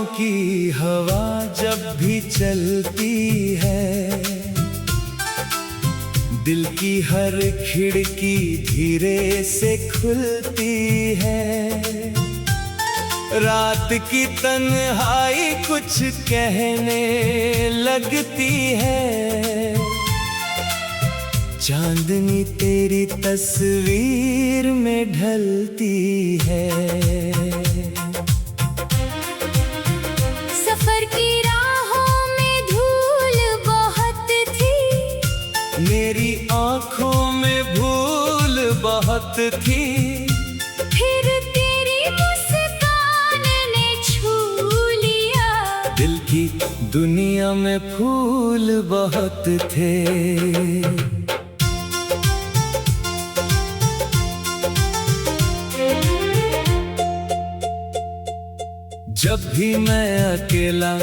रातों की हवा जब भी चलती है, दिल की हर खिड़की धीरे से खुलती है। रात की तन्हाई कुछ कहने लगती है। चांदनी तेरी तस्वीर में ढलती है। सफर की राहों में धूल बहुत थी, मेरी आंखों में भूल बहुत थी। फिर तेरी मुस्कान ने छू लिया। दिल की दुनिया में फूल बहुत थे। जब भी मैं अकेला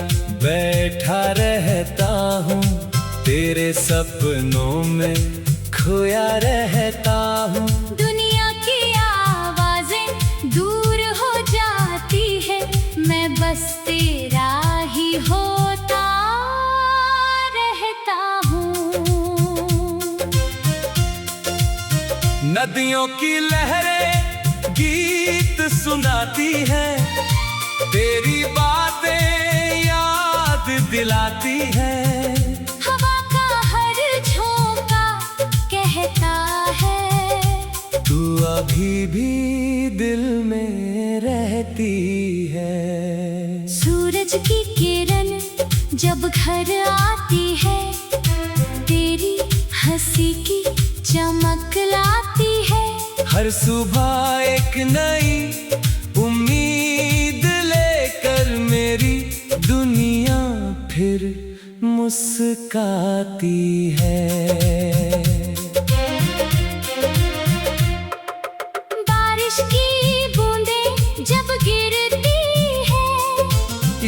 बैठा रहता हूँ, तेरे सपनों में खोया रहता हूँ। दुनिया की आवाजें दूर हो जाती है, मैं बस तेरा ही होता रहता हूँ। नदियों की लहरें गीत सुनाती हैं, तेरी बातें याद दिलाती है। हवा का हर झोंका कहता है, तू अभी भी दिल में रहती है। सूरज की किरण जब घर आती है, तेरी हंसी की चमक लाती है। हर सुबह एक नई उम्मीद लेकर मेरी दुनिया फिर मुस्काती है। बारिश की बूंदें जब गिरती है,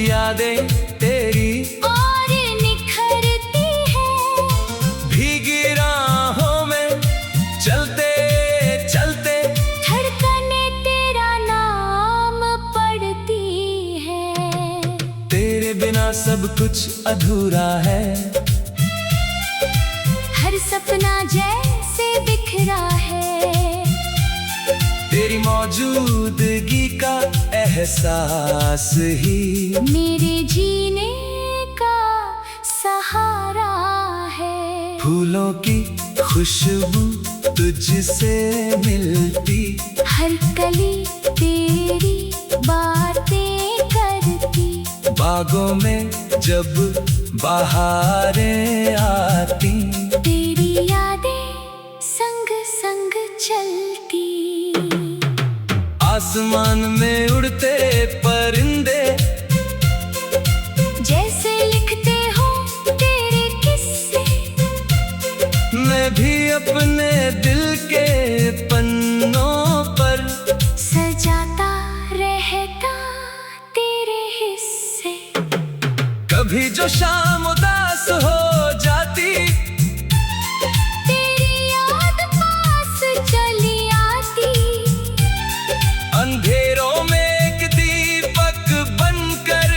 यादें तेरी और निखरती है। भीगी राहों में चलते चलते धड़कने तेरा नाम पढ़ती है। तेरे बिना सब कुछ अधूरा है। हर सपना जैसे बिखरा है, तेरी मौजूदगी का एहसास ही मेरे जीने का सहारा है। फूलों की खुशबू तुझसे मिलती, हर कली तेरी बातें करती। बागों में जब बहारें आती, तेरी यादें संग संग चलती। आसमान में उड़ते परिंदे जैसे लिखते हो तेरे किस्से, मैं भी अपने दिल के पन्नों पर सजाता रहता तेरे हिस्से। कभी जो शाम उदास हो जाती, तेरी याद पास चली आती। अंधेरों में एक दीपक बनकर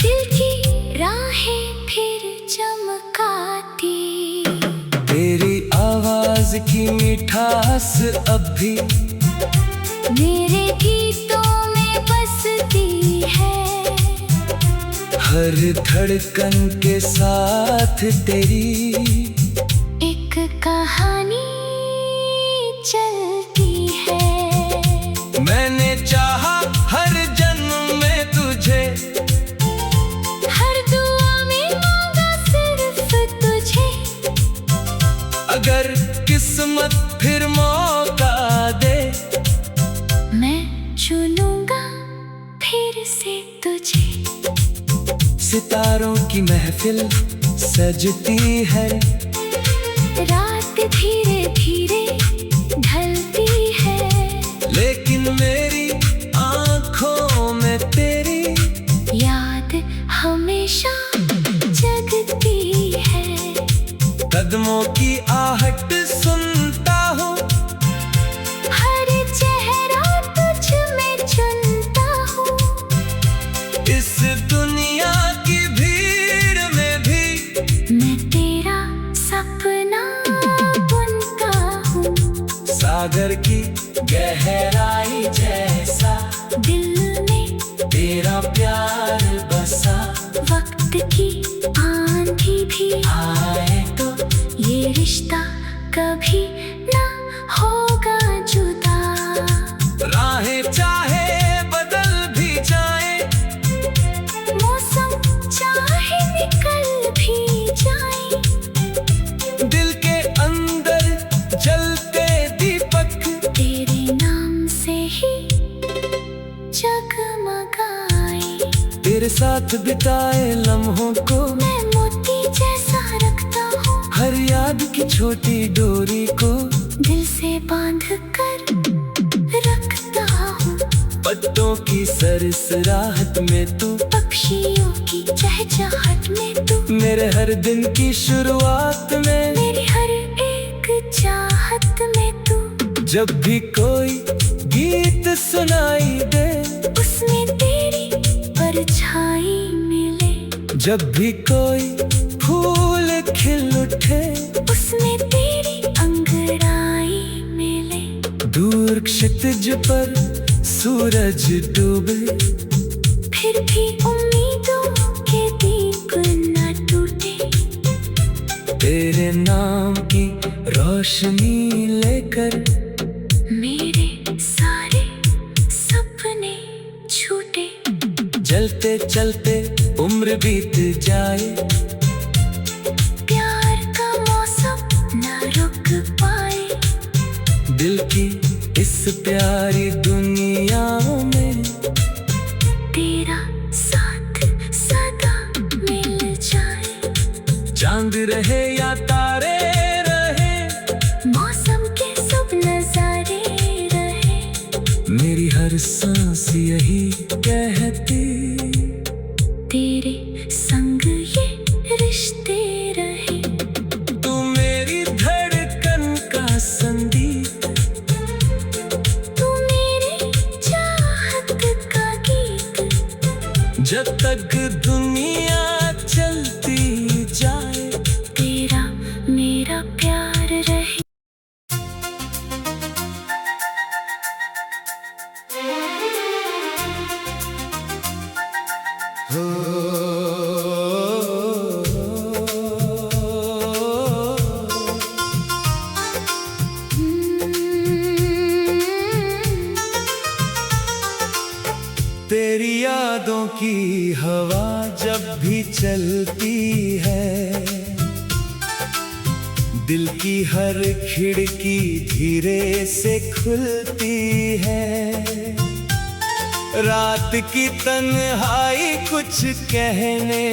दिल की राहें फिर चमकाती। तेरी आवाज की मिठास अब भी मेरे गीतों में बसती है। हर धड़कन के साथ तेरी एक कहानी चलती है। मैंने चाहा हर जन्म में तुझे, हर दुआ में मांगा सिर्फ तुझे। अगर किस्मत फिर मौका दे, मैं चुनूंगा फिर से तुझे। सितारों की महफिल सजती है, रात धीरे धीरे ढलती है। लेकिन मेरी आंखों में तेरी याद हमेशा जगती है। कदमों की आहट सुनता हूँ, हर चेहरा तुझ में चुनता हूँ। सागर की गहराई जैसा दिल में तेरा प्यार बसा। वक्त की आंधी भी आए तो ये रिश्ता कभी ना होगा जुदा। राहें चाहे बदल भी जाए, मौसम चाहे निकल भी जाए, दिल के अंदर जलते दीपक तेरे नाम से ही जगमगाए। तेरे साथ बिताए लम्हों को मैं मोती जैसा रखता हूँ, हर याद की छोटी डोरी को दिल से बांध कर रखता हूँ। पत्तों की सरसराहट में तू, पक्षियों की चहचहाट में तू, मेरे हर दिन की शुरुआत में, मेरी हर एक चाहत में तू। जब भी कोई गीत सुनाई दे, उसमें तेरी परछाई मिले, जब भी कोई फूल खिल उठे, उसमें तेरी अंगड़ाई मिले। दूर क्षितिज पर सूरज डूबे, फिर भी उम्मीदों के दीप न टूटे, तेरे नाम की रोशनी लेकर मेरे सारे सपने छूटे। चलते चलते उम्र बीत जाए, प्यार का मौसम न रुक पाए, दिल की इस प्यारी दुनिया में तेरा साथ सदा मिल जाए। चांद रहे या तारे रहे, मौसम के सब नजारे रहे, मेरी हर सांस यही कहती, तेरे संग ये रिश्ते रहे। तू मेरी धड़कन का संगीत, तू मेरी चाहत का गीत, जब तक दुनिया चलती जाए, तेरा मेरा प्यार रहे। तेरी यादों की हवा जब भी चलती है, दिल की हर खिड़की धीरे से खुलती है। रात की तन्हाई कुछ कहने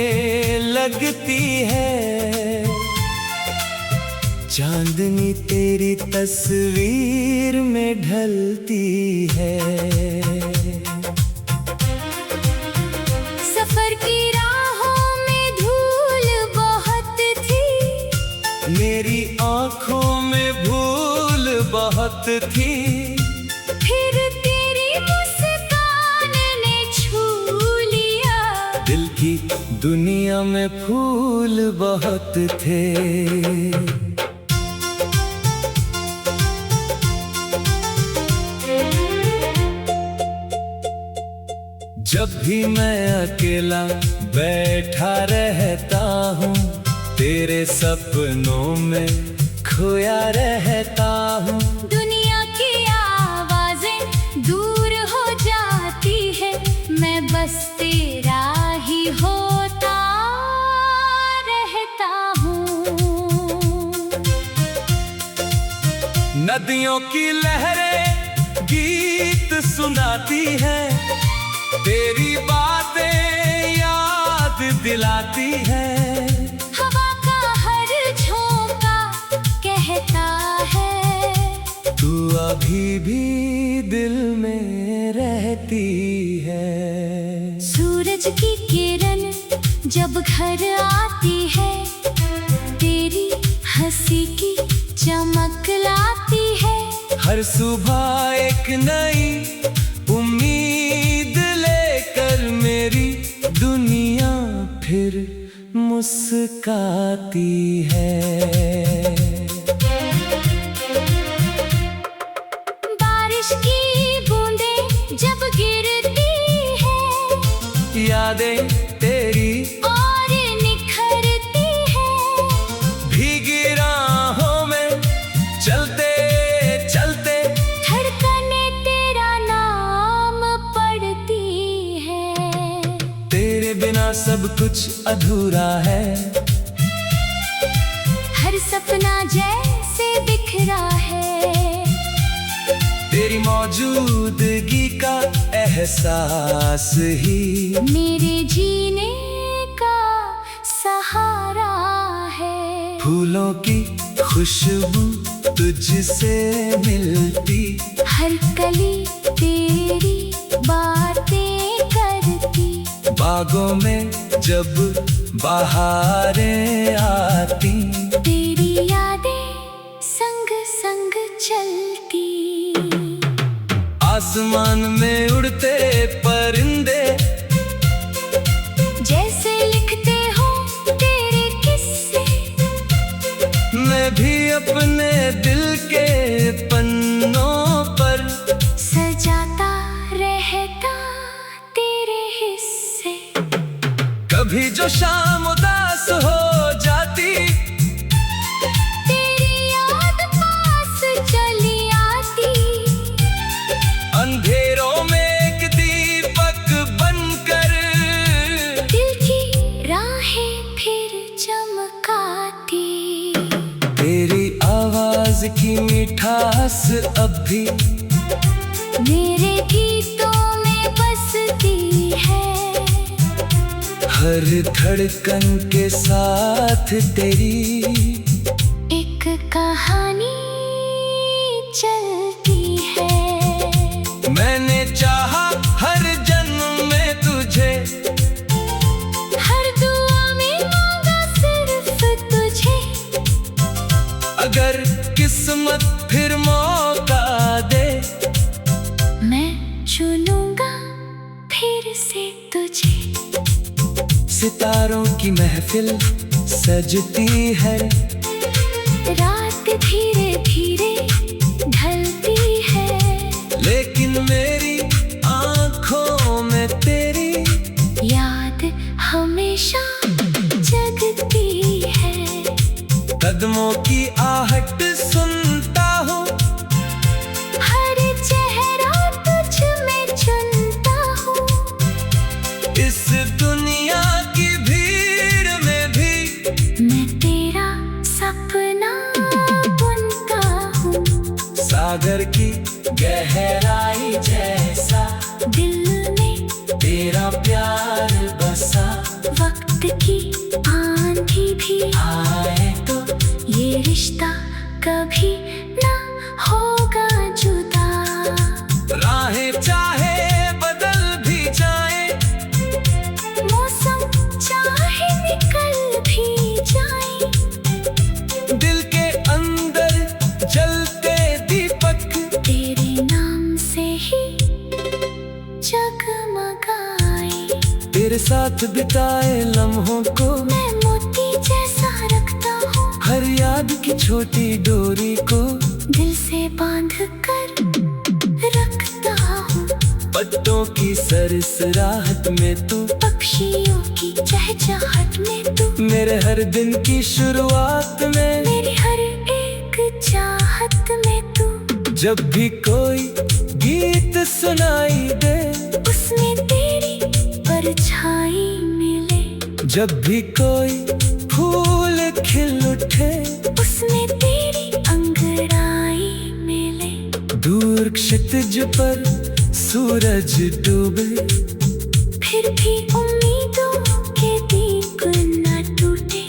लगती है, चांदनी तेरी तस्वीर में ढलती है। सफर की राहों में धूल बहुत थी, मेरी आँखों में भूल बहुत थी, फिर तेरी मुस्कान ने छू लिया। दिल की दुनिया में फूल बहुत थे। जब भी मैं अकेला बैठा रहता हूँ, तेरे सपनों में खोया रहता हूँ। दुनिया की आवाजें दूर हो जाती है, मैं बस तेरा ही होता रहता हूँ। नदियों की लहरें गीत सुनाती हैं, तेरी बातें याद दिलाती है। हवा का हर झोंका कहता है, तू अभी भी दिल में रहती है। सूरज की किरण जब घर आती है, तेरी हंसी की चमक लाती है। हर सुबह एक नई उम्मीद लेकर मेरी दुनिया फिर मुस्काती है। यादें तेरी और निखरती है। भीगी राहों में चलते चलते धड़कने तेरा नाम पढ़ती है। तेरे बिना सब कुछ अधूरा है। हर सपना जैसे बिखरा है। तेरी मौजूदगी का एहसास ही मेरे जीने का सहारा है। फूलों की खुशबू तुझसे मिलती, हर कली तेरी बातें करती। बागों में जब बहारें आती, तेरी यादें संग संग चलती। आसमान में उड़ते परिंदे जैसे लिखते हो तेरे किस्से। मैं भी अपने दिल के पन्नों पर सजाता रहता तेरे हिस्से। कभी जो शाम उदास हो जाती, तेरी याद पास चली आती। अंधेरों में एक दीपक बनकर दिल की राहें फिर चमकाती। तेरी आवाज की मिठास अब भी मेरे गीतों में बसती है। हर धड़कन के साथ तेरी एक कहानी चलती है। मैंने चाहा हर जन्म में तुझे, हर दुआ में मांगा सिर्फ तुझे। अगर किस्मत फिर मौका दे, मैं चुनूंगा फिर से तुझे। सितारों की महफिल सजती है, रात धीरे धीरे ढलती है। लेकिन मेरी आंखों में तेरी याद हमेशा जगती है। कदमों की आहट सुनता हूँ, हर चेहरा तुझ में चुनता हूँ। इस दुनिया की भीड़ में भी मैं तेरा सपना बुनता हूँ। सागर की गहराई जैसा दिल में तेरा प्यार बसा। वक्त की आंधी भी आए तो ये रिश्ता कभी ना होगा जुदा। राहें चाहे बदल भी जाए, मौसम चाहे निकल भी जाए। दिल के अंदर जलते दीपक तेरे नाम से ही जगमगाए। तेरे साथ बिताए लम्हों को मैं मोती जैसा रखता हूँ। हर याद की छोटी डोरी को दिल से बांध कर रखता हूँ। पत्तों की सरसराहट में तू, पक्षियों की चहचहाट में तू। मेरे हर दिन की शुरुआत में, मेरी हर एक चाहत में तू। जब भी कोई गीत सुनाई दे, उसमें तेरी परछाई मिले। जब भी कोई फूल खिल उठे, उसमें तेरी अंगड़ाई मिले। दूर क्षितिज पर सूरज डूबे, फिर भी उम्मीदों के दीप न टूटे।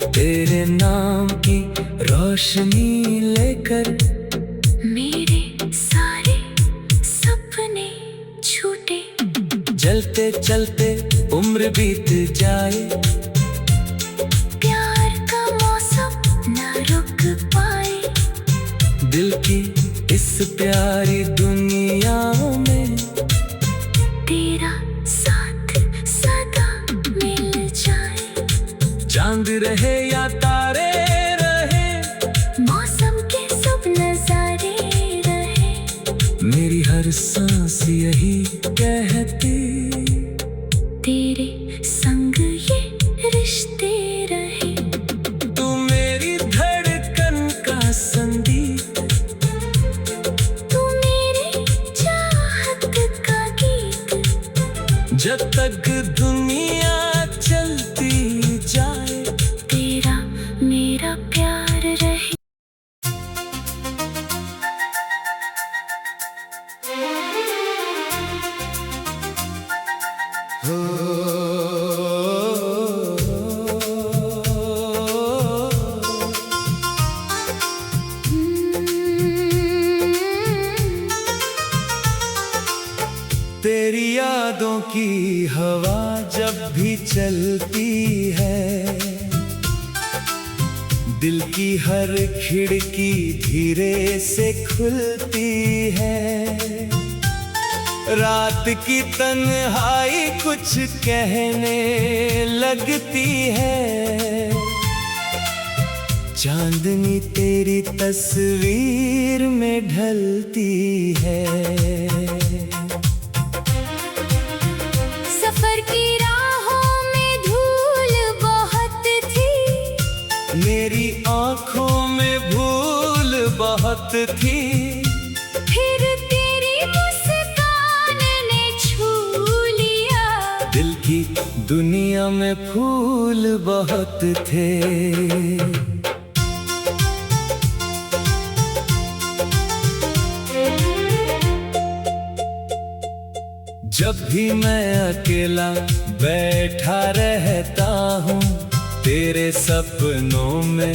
तेरे नाम की रोशनी लेकर मेरे सारे सपने छूटे। चलते चलते उम्र बीत जाए, प्यार का मौसम न रुक पाए। दिल की इस प्यारी दुनिया में तेरा साथ सदा मिल जाए। चांद रहे या तारे रहे, मौसम के शुभ नजारे रहे। मेरी हर सांस यही कहती तेरे संग ये रिश्ते रहे। तू मेरी धड़कन का संगीत, तू मेरी चाहत का गीत, जब तक दुनिया चलती जाए तेरा मेरा प्यार रहे। तेरी यादों की हवा जब भी चलती है, दिल की हर खिड़की धीरे से खुलती है। रात की तन्हाई कुछ कहने लगती है, चांदनी तेरी तस्वीर में ढलती है। सफर की राहों में धूल बहुत थी, मेरी आँखों में भूल बहुत थी, फिर तेरी मुस्कान ने छू लिया। दिल की दुनिया में फूल बहुत थे। जब भी मैं अकेला बैठा रहता हूँ, तेरे सपनों में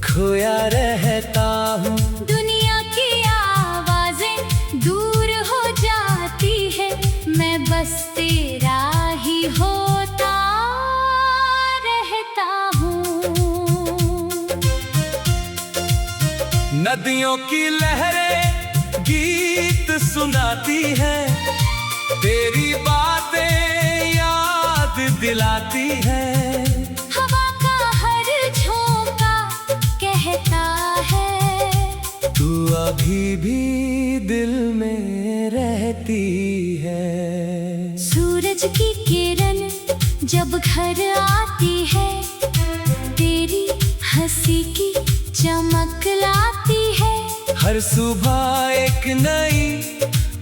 खोया रहता हूँ। दुनिया की आवाजें दूर हो जाती है, मैं बस तेरा ही होता रहता हूँ। नदियों की लहरें गीत सुनाती हैं, तेरी बातें याद दिलाती है। हवा का हर झोंका कहता है, तू अभी भी दिल में रहती है। सूरज की किरण जब घर आती है, तेरी हंसी की चमक लाती है। हर सुबह एक नई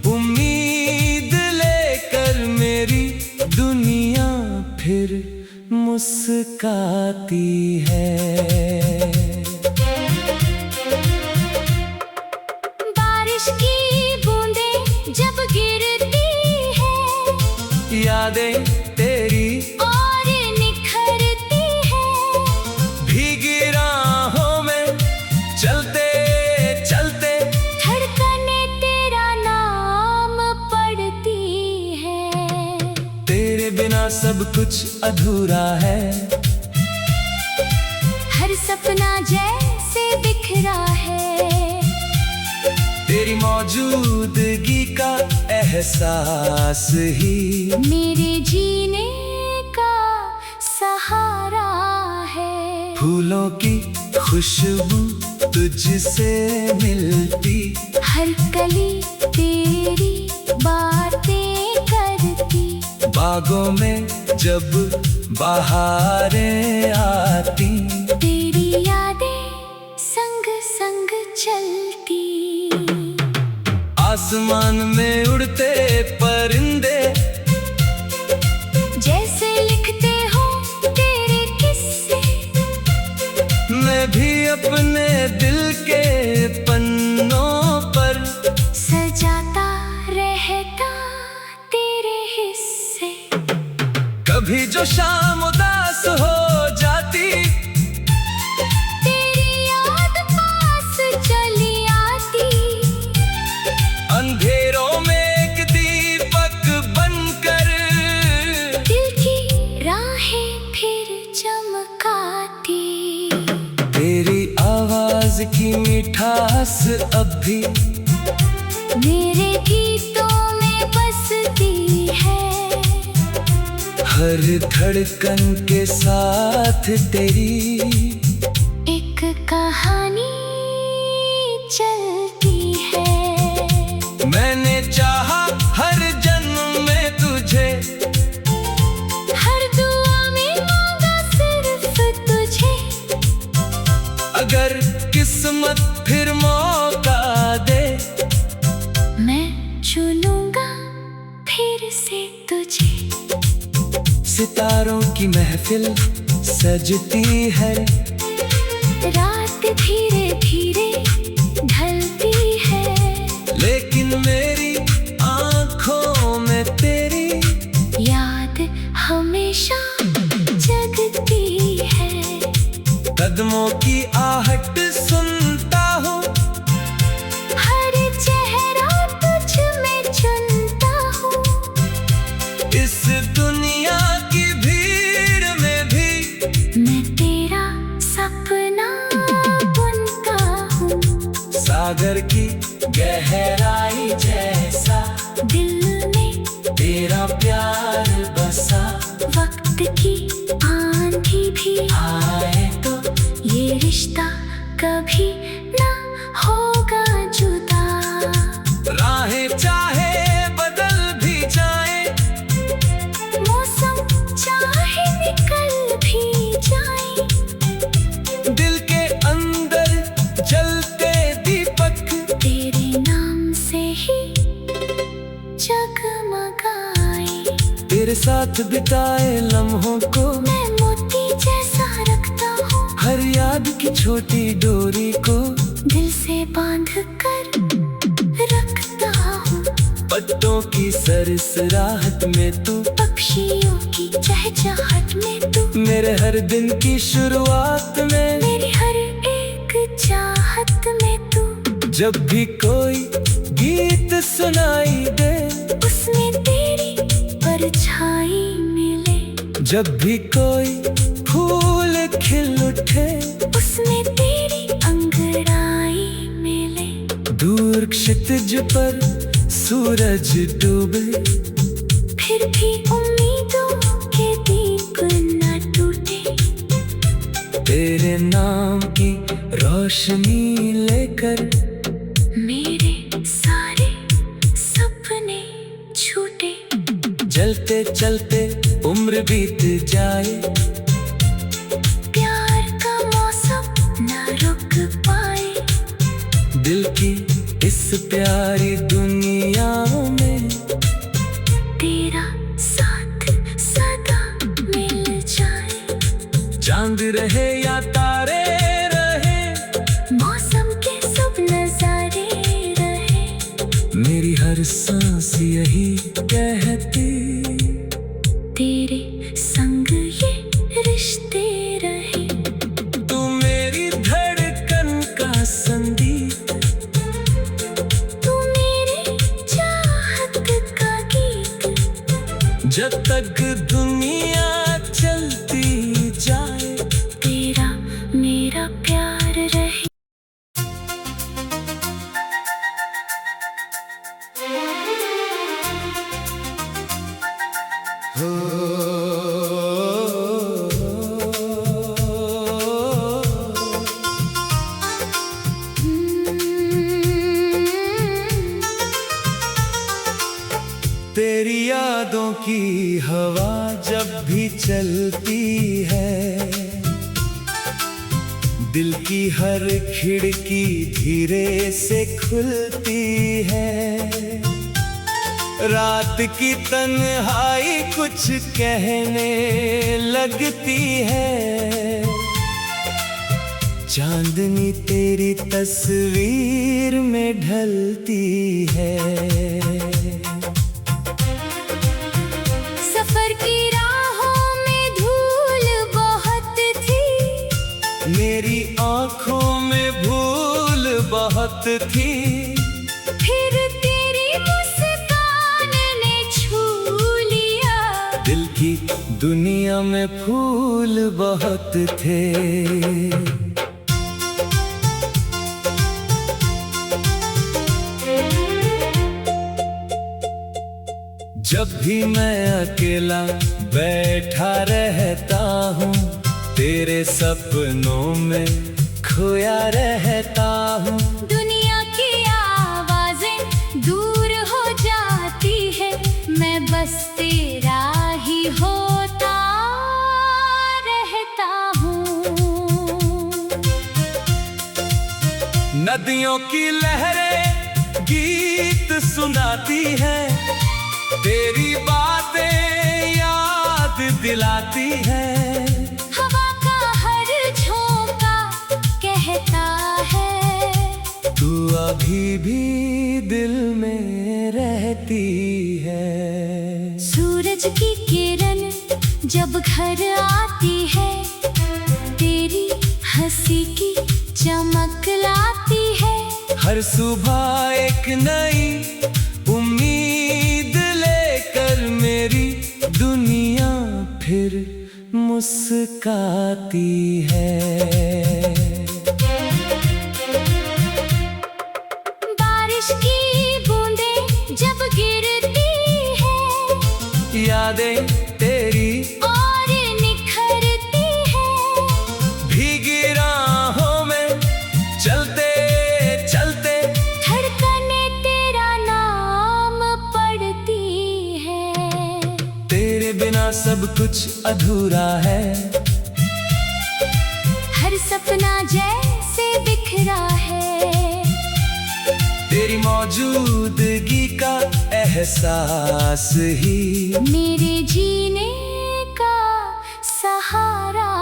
उम्मीद लेकर मेरी दुनिया फिर मुस्काती है। बारिश की बूंदें जब गिरती है, यादें तेरी और निखरती है। भीगी राहों में चलते चलते धड़कने तेरा नाम पढ़ती है। तेरे बिना सब कुछ अधूरा है, हर सपना जैसे बिखरा है। तेरी मौजूदगी का एहसास ही मेरे जीने का सहारा है। फूलों की खुशबू तुझसे मिलती, हर कली तेरी बातें करती। बागों में जब बहारें आती, तेरी यादें संग संग चलती। आसमान में उड़ते परिंदे जैसे लिखते हो तेरे किस्से, मैं भी अपने दिल के पन्नों पर सजाता रहता तेरे हिस्से। कभी जो शाम उदास हो जाती, तेरी याद पास चली आती। अंधेरों में एक दीपक बनकर दिल की राहें फिर चमकाती। तेरी आवाज की मिठास अब भी मेरे गीतों में बसती है। हर धड़कन के साथ तेरी एक कहानी चलती है। मैंने चाहा हर जन्म में तुझे की महफिल सजती है, रात धीरे धीरे ढलती है, लेकिन मेरी आंखों में तेरी याद हमेशा जगती है। कदमों की आहट सुनता हूँ, हर चेहरा तुझ में चुनता हूँ, इस दुनिया की भीड़ में भी मैं तेरा सपना बुनता हूँ। सागर की गहराई जैसा दिल में तेरा प्यार बसा, वक्त की आंधी भी आए तो ये रिश्ता कभी ना होगा जुदा। राहें चाहे बदल भी जाए, मौसम चाहे निकल भी जाए, दिल के अंदर जलते दीपक तेरे नाम से ही जगमगाए। तेरे साथ बिताए लम्हों को मैं मोती जैसा रखता हूँ, हर याद की छोटी डोरी को दिल से बांध कर रखता हूँ। पत्तों की सरसराहट में तू, पक्षियों की चहचहाट में तू, मेरे हर दिन की शुरुआत में, मेरी हर एक चाहत में तू। जब भी कोई गीत सुनाई दे, उसमें तेरी परछाई मिले, जब भी कोई फूल खिल उठे, उसमें तेरी अंगड़ाई मिले। दूर क्षितिज पर सूरज डूबे, फिर भी उम्मीदों के दीप न टूटे, तेरे नाम की रोशनी लेकर मेरे सारे सपने छूटे। चलते चलते उम्र बीत जाए, प्यार का मौसम न रुक पाए, दिल की इस प्यारी दुनिया में तेरा साथ सदा मिल जाए। चांद रहे या तारे रहे, मौसम के शुभ नजारे रहे, मेरी हर सांस यही कहती, तेरे संग ये रिश्ते रहे। तू मेरी धड़कन का संगीत, तू मेरे चाहत का गीत, जब तक दुनिया चलती जाए, तेरा मेरा प्यार रहे। तेरी यादों की हवा जब भी चलती है, दिल की हर खिड़की धीरे से खुलती है। रात की तन्हाई कुछ कहने लगती है, चांदनी तेरी तस्वीर में ढलती है। सफर की राहों में धूल बहुत थी, मेरी आंखों में भूल बहुत थी, फिर तेरी मुस्कान ने छू लिया। दिल की दुनिया में फूल बहुत थे। जब भी मैं अकेला बैठा रहता हूँ, तेरे सपनों में खोया रहता हूँ। दुनिया की आवाजें दूर हो जाती है, मैं बस तेरा ही होता रहता हूँ। नदियों की लहरें गीत सुनाती हैं, तेरी बातें याद दिलाती है। हवा का हर झोंका कहता है, तू अभी भी दिल में रहती है। सूरज की किरण जब घर आती है, तेरी हंसी की चमक लाती है। हर सुबह एक नई उम्मीद लेकर मेरी दुनिया फिर मुस्काती है। बारिश की बूंदें जब गिरती है, यादें तेरी और निखरती है। भीगी राहों में चलते चलते धड़कने तेरा नाम पढ़ती है। तेरे बिना सब कुछ अधूरा है। हर सपना जैसे बिखरा है, तेरी मौजूदगी का एहसास ही मेरे जीने का सहारा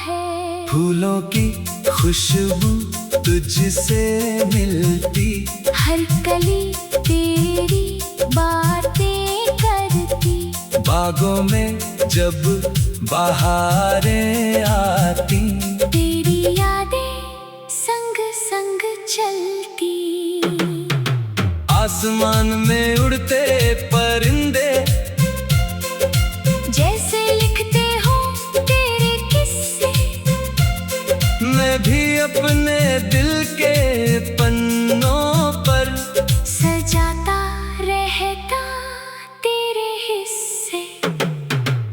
है। फूलों की खुशबू तुझसे मिलती, हर कली तेरी बातें करती। बागों में जब बहारें आती, तेरी यादें संग संग चलती। आसमान में उड़ते परिंदे जैसे लिखते हो तेरे किस्से, मैं भी अपने दिल के पन्नों पर सजाता रहता तेरे हिस्से।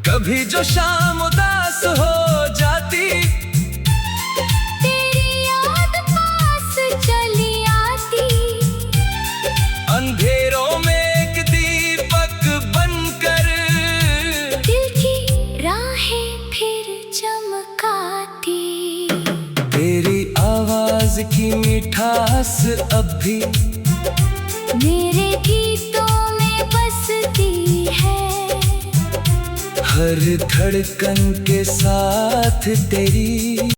कभी जो शाम उदास हो जाती, तेरी याद पास चली आती। अंधेरों में एक दीपक बनकर दिल की राहें फिर चमकाती। तेरी आवाज की मिठास अब भी मेरे गीतों में बसती है। हर धड़कन के साथ तेरी